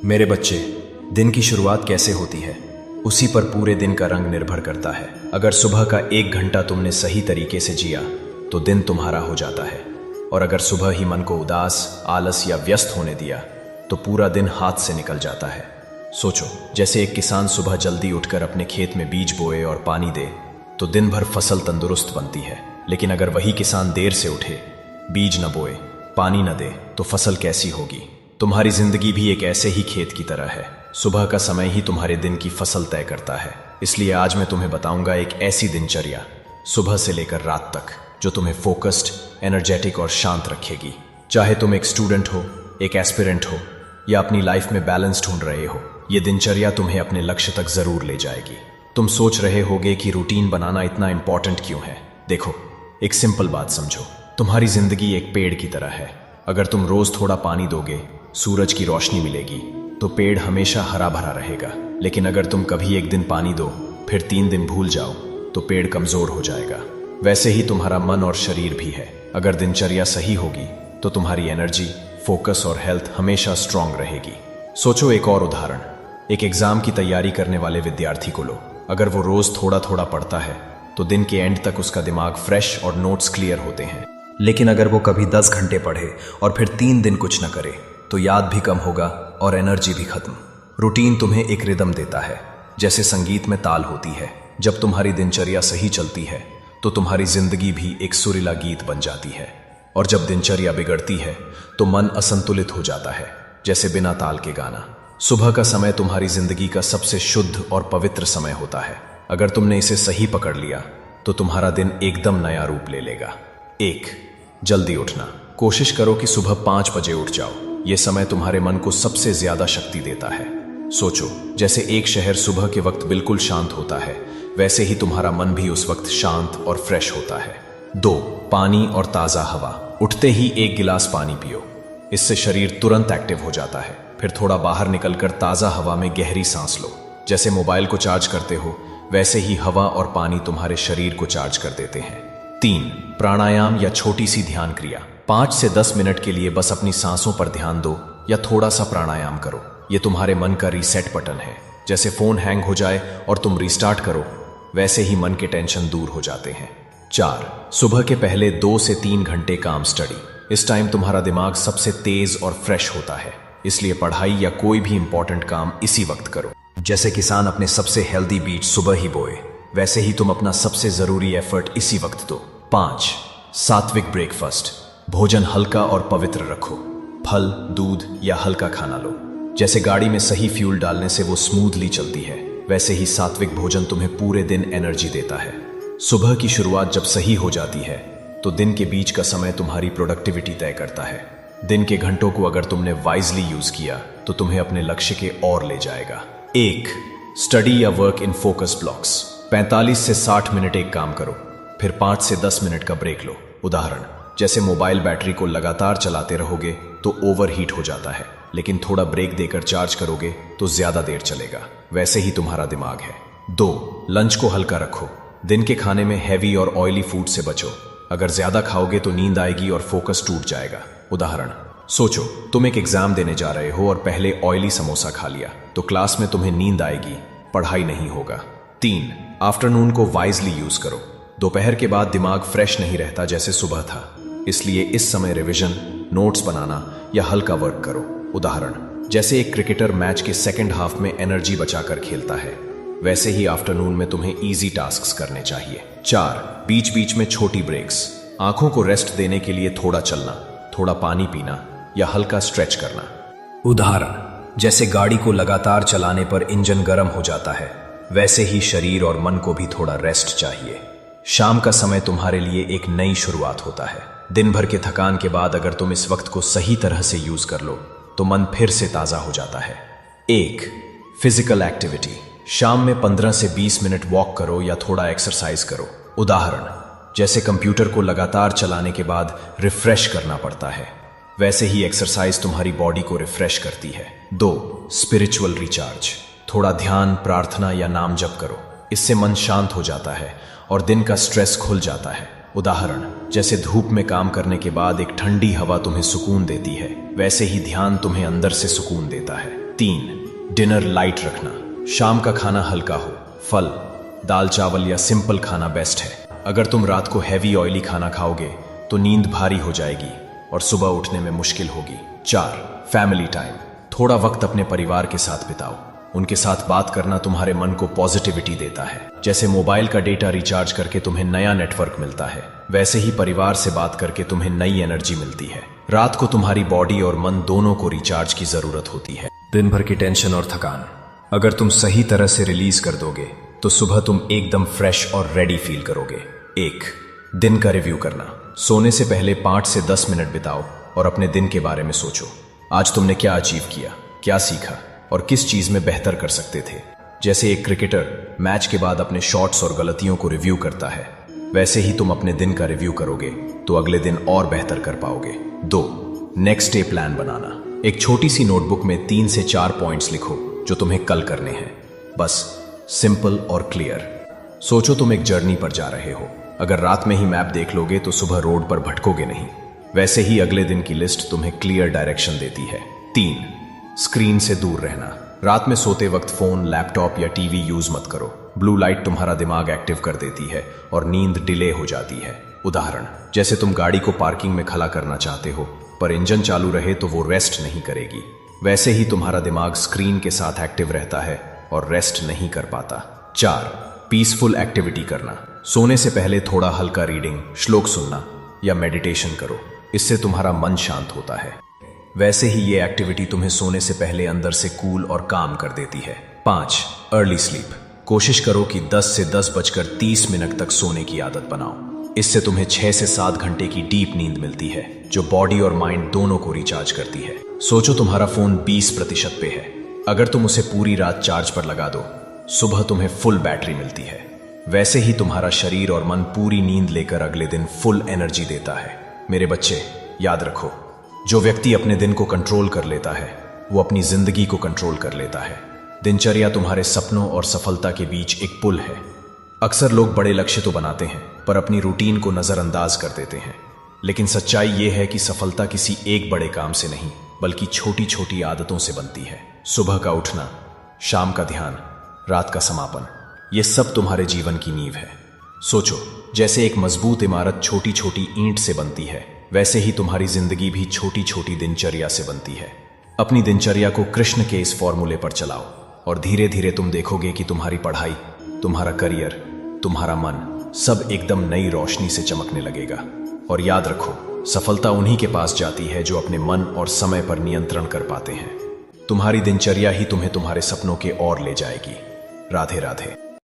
मेरे बच्चे, दिन की शुरुआत कैसे होती है उसी पर पूरे दिन का रंग निर्भर करता है। अगर सुबह का 1 घंटा तुमने सही तरीके से जिया तो दिन तुम्हारा हो जाता है, और अगर सुबह ही मन को उदास, आलस या व्यस्त होने दिया तो पूरा दिन हाथ से निकल जाता है। सोचो, जैसे एक किसान सुबह जल्दी उठकर अपने खेत में बीज बोए और पानी दे तो दिन भर फसल तंदुरुस्त बनती है। लेकिन अगर वही किसान देर से उठे, बीज न बोए, पानी न दे तो फसल कैसी होगी। तुम्हारी जिंदगी भी एक ऐसे ही खेत की तरह है। सुबह का समय ही तुम्हारे दिन की फसल तय करता है। इसलिए आज मैं तुम्हें बताऊंगा एक ऐसी दिनचर्या सुबह से लेकर रात तक जो तुम्हें फोकस्ड, एनर्जेटिक और शांत रखेगी। चाहे तुम एक स्टूडेंट हो, एक एस्पिरेंट हो या अपनी लाइफ में बैलेंस ढूंढ रहे हो, यह दिनचर्या तुम्हें अपने लक्ष्य तक जरूर ले जाएगी। तुम सोच रहे होगे कि रूटीन बनाना इतना इंपॉर्टेंट क्यों है। देखो, एक सिंपल बात समझो, तुम्हारी जिंदगी एक पेड़ की तरह है। अगर तुम रोज थोड़ा पानी दोगे, सूरज की रोशनी मिलेगी तो पेड़ हमेशा हरा भरा रहेगा। लेकिन अगर तुम कभी एक दिन पानी दो, फिर 3 दिन भूल जाओ तो पेड़ कमजोर हो जाएगा। वैसे ही तुम्हारा मन और शरीर भी है। अगर दिनचर्या सही होगी तो तुम्हारी एनर्जी, फोकस और हेल्थ हमेशा स्ट्रांग रहेगी। सोचो एक और उदाहरण, एक एग्जाम की तैयारी करने वाले विद्यार्थी को लो। अगर वो रोज थोड़ा थोड़ा पढ़ता है तो दिन के एंड तक उसका दिमाग फ्रेश और नोट्स क्लियर होते हैं। लेकिन अगर वो कभी 10 घंटे पढ़े और फिर 3 दिन कुछ न करे तो याद भी कम होगा और एनर्जी भी खत्म। रूटीन तुम्हें एक रिदम देता है, जैसे संगीत में ताल होती है। जब तुम्हारी दिनचर्या सही चलती है तो तुम्हारी जिंदगी भी एक सुरीला गीत बन जाती है, और जब दिनचर्या बिगड़ती है तो मन असंतुलित हो जाता है, जैसे बिना ताल के गाना। सुबह का समय तुम्हारी जिंदगी का सबसे शुद्ध और पवित्र समय होता है। अगर तुमने इसे सही पकड़ लिया तो तुम्हारा दिन एकदम नया रूप ले लेगा। 1. जल्दी उठना। कोशिश करो कि सुबह 5 बजे उठ जाओ। यह समय तुम्हारे मन को सबसे ज्यादा शक्ति देता है। सोचो, जैसे एक शहर सुबह के वक्त बिल्कुल शांत होता है, वैसे ही तुम्हारा मन भी उस वक्त शांत और फ्रेश होता है। 2. पानी और ताजा हवा। उठते ही 1 गिलास पानी पियो, इससे शरीर तुरंत एक्टिव हो जाता है। फिर थोड़ा बाहर निकलकर ताजा हवा में गहरी सांस लो। जैसे मोबाइल को चार्ज करते हो, वैसे ही हवा और पानी तुम्हारे शरीर को चार्ज कर देते हैं। 3. प्राणायाम या छोटी सी ध्यान क्रिया। 5 से 10 मिनट के लिए बस अपनी सांसों पर ध्यान दो या थोड़ा सा प्राणायाम करो। ये तुम्हारे मन का रीसेट बटन है। जैसे फोन हैंग हो जाए और तुम रीस्टार्ट करो, वैसे ही मन के टेंशन दूर हो जाते हैं। 4. सुबह के पहले 2 से 3 घंटे काम स्टडी। इस टाइम तुम्हारा दिमाग सबसे तेज और फ्रेश होता है, इसलिए पढ़ाई या कोई भी इंपॉर्टेंट काम इसी वक्त करो। जैसे किसान अपने सबसे हेल्दी बीज सुबह ही बोए, वैसे ही तुम अपना सबसे जरूरी एफर्ट इसी वक्त दो। 5. सात्विक ब्रेकफास्ट। भोजन हल्का और पवित्र रखो। फल, दूध या हल्का खाना लो। जैसे गाड़ी में सही फ्यूल डालने से वो स्मूथली चलती है, वैसे ही सात्विक भोजन तुम्हें पूरे दिन एनर्जी देता है। सुबह की शुरुआत जब सही हो जाती है तो दिन के बीच का समय तुम्हारी प्रोडक्टिविटी तय करता है। दिन के घंटों को अगर तुमने वाइजली यूज किया तो तुम्हें अपने लक्ष्य के और ले जाएगा। 1. स्टडी या वर्क इन फोकस ब्लॉक्स। 45 से 60 मिनट एक काम करो, फिर 5 से 10 मिनट का ब्रेक लो। उदाहरण, जैसे मोबाइल बैटरी को लगातार चलाते रहोगे तो ओवरहीट हो जाता है, लेकिन थोड़ा ब्रेक देकर चार्ज करोगे तो ज्यादा देर चलेगा। वैसे ही तुम्हारा दिमाग है। 2. लंच को हल्का रखो। दिन के खाने में हैवी और ऑयली फूड से बचो। अगर ज्यादा खाओगे तो नींद आएगी और फोकस टूट जाएगा। उदाहरण, सोचो तुम एक एग्जाम देने जा रहे हो और पहले ऑयली समोसा खा लिया तो क्लास में तुम्हें नींद आएगी, पढ़ाई नहीं होगा। 3. आफ्टरनून को वाइजली यूज करो। दोपहर के बाद दिमाग फ्रेश नहीं रहता जैसे सुबह था, इसलिए इस समय रिवीजन, नोट्स बनाना या हल्का वर्क करो। उदाहरण, जैसे एक क्रिकेटर मैच के सेकंड हाफ में एनर्जी बचाकर खेलता है, वैसे ही आफ्टरनून में तुम्हें इजी टास्क्स करने चाहिए। 4. बीच बीच में छोटी ब्रेक्स। आंखों को रेस्ट देने के लिए थोड़ा चलना, थोड़ा पानी पीना या हल्का स्ट्रेच करना। उदाहरण, जैसे गाड़ी को लगातार चलाने पर इंजन गर्म हो जाता है, वैसे ही शरीर और मन को भी थोड़ा रेस्ट चाहिए। शाम का समय तुम्हारे लिए एक नई शुरुआत होता है। दिन भर के थकान के बाद अगर तुम इस वक्त को सही तरह से यूज कर लो तो मन फिर से ताजा हो जाता है। 1. Physical activity. शाम में 15 से 20 मिनट वॉक करो या थोड़ा एक्सरसाइज करो। उदाहरण, जैसे कंप्यूटर को लगातार चलाने के बाद रिफ्रेश करना पड़ता है, वैसे ही एक्सरसाइज तुम्हारी बॉडी को रिफ्रेश करती है। 2. Spiritual recharge. थोड़ा ध्यान, प्रार्थना या नाम जप करो, इससे मन शांत हो जाता है और दिन का स्ट्रेस खुल जाता है। उदाहरण, जैसे धूप में काम करने के बाद एक ठंडी हवा तुम्हें सुकून देती है, वैसे ही ध्यान तुम्हें अंदर से सुकून देता है। 3. डिनर लाइट रखना। शाम का खाना हल्का हो, फल, दाल चावल या सिंपल खाना बेस्ट है। अगर तुम रात को हैवी ऑयली खाना खाओगे तो नींद भारी हो जाएगी और सुबह उठने में मुश्किल होगी। 4. Family time. थोड़ा वक्त अपने परिवार के साथ बिताओ। उनके साथ बात करना तुम्हारे मन को पॉजिटिविटी देता है। जैसे मोबाइल का डेटा रिचार्ज करके तुम्हें नया नेटवर्क मिलता है, वैसे ही परिवार से बात करके तुम्हें नई एनर्जी मिलती है। रात को तुम्हारी बॉडी और मन दोनों को रिचार्ज की जरूरत होती है। दिन भर की टेंशन और थकान अगर तुम सही तरह से रिलीज कर दोगे तो सुबह तुम एकदम फ्रेश और रेडी फील करोगे। 1. दिन का रिव्यू करना। सोने से पहले 5 से 10 मिनट बिताओ और अपने दिन के बारे में सोचो। आज तुमने क्या अचीव किया, क्या सीखा और किस चीज में बेहतर कर सकते थे। जैसे एक क्रिकेटर मैच के बाद अपने शॉट्स और गलतियों को रिव्यू करता है, वैसे ही तुम अपने दिन का रिव्यू करोगे तो अगले दिन और बेहतर कर पाओगे। 2. नेक्स्ट डे प्लान बनाना। एक छोटी सी नोटबुक में 3 से 4 पॉइंट्स लिखो जो तुम्हें कल करने हैं। बस सिंपल और क्लियर। सोचो तुम एक जर्नी पर जा रहे हो। अगर रात में ही मैप देख लोगे तो सुबह रोड पर भटकोगे नहीं। वैसे ही अगले दिन की लिस्ट तुम्हें क्लियर डायरेक्शन देती है। 3. स्क्रीन से दूर रहना। रात में सोते वक्त फोन, लैपटॉप या टीवी यूज मत करो। ब्लू लाइट तुम्हारा दिमाग एक्टिव कर देती है और नींद डिले हो जाती है। उदाहरण, जैसे तुम गाड़ी को पार्किंग में खड़ा करना चाहते हो पर इंजन चालू रहे तो वो रेस्ट नहीं करेगी, वैसे ही तुम्हारा दिमाग स्क्रीन के साथ एक्टिव रहता है और रेस्ट नहीं कर पाता। 4. पीसफुल एक्टिविटी करना। सोने से पहले थोड़ा हल्का रीडिंग, श्लोक सुनना या मेडिटेशन करो। इससे तुम्हारा मन शांत होता है। वैसे ही ये एक्टिविटी तुम्हें सोने से पहले अंदर से कूल और काम कर देती है। 5. Early sleep. कोशिश करो कि 10 से 10:30 तक सोने की आदत बनाओ। इससे तुम्हें 6 से 7 घंटे की डीप नींद मिलती है जो बॉडी और माइंड दोनों को रिचार्ज करती है। सोचो तुम्हारा फोन 20% पे है। अगर तुम उसे पूरी रात चार्ज पर लगा दो, सुबह तुम्हें फुल बैटरी मिलती है। वैसे ही तुम्हारा शरीर और मन पूरी नींद लेकर अगले दिन फुल एनर्जी देता है। मेरे बच्चे, याद रखो, जो व्यक्ति अपने दिन को कंट्रोल कर लेता है वो अपनी जिंदगी को कंट्रोल कर लेता है। दिनचर्या तुम्हारे सपनों और सफलता के बीच एक पुल है। अक्सर लोग बड़े लक्ष्य तो बनाते हैं पर अपनी रूटीन को नजरअंदाज कर देते हैं। लेकिन सच्चाई ये है कि सफलता किसी एक बड़े काम से नहीं बल्कि छोटी छोटी आदतों से बनती है। सुबह का उठना, शाम का ध्यान, रात का समापन, ये सब तुम्हारे जीवन की नींव है। सोचो, जैसे एक मजबूत इमारत छोटी छोटी ईंट से बनती है, वैसे ही तुम्हारी जिंदगी भी छोटी छोटी दिनचर्या से बनती है। अपनी दिनचर्या को कृष्ण के इस फॉर्मूले पर चलाओ और धीरे धीरे तुम देखोगे कि तुम्हारी पढ़ाई, तुम्हारा करियर, तुम्हारा मन सब एकदम नई रोशनी से चमकने लगेगा। और याद रखो, सफलता उन्हीं के पास जाती है जो अपने मन और समय पर नियंत्रण कर पाते हैं। तुम्हारी दिनचर्या ही तुम्हें तुम्हारे सपनों के ओर ले जाएगी। राधे राधे।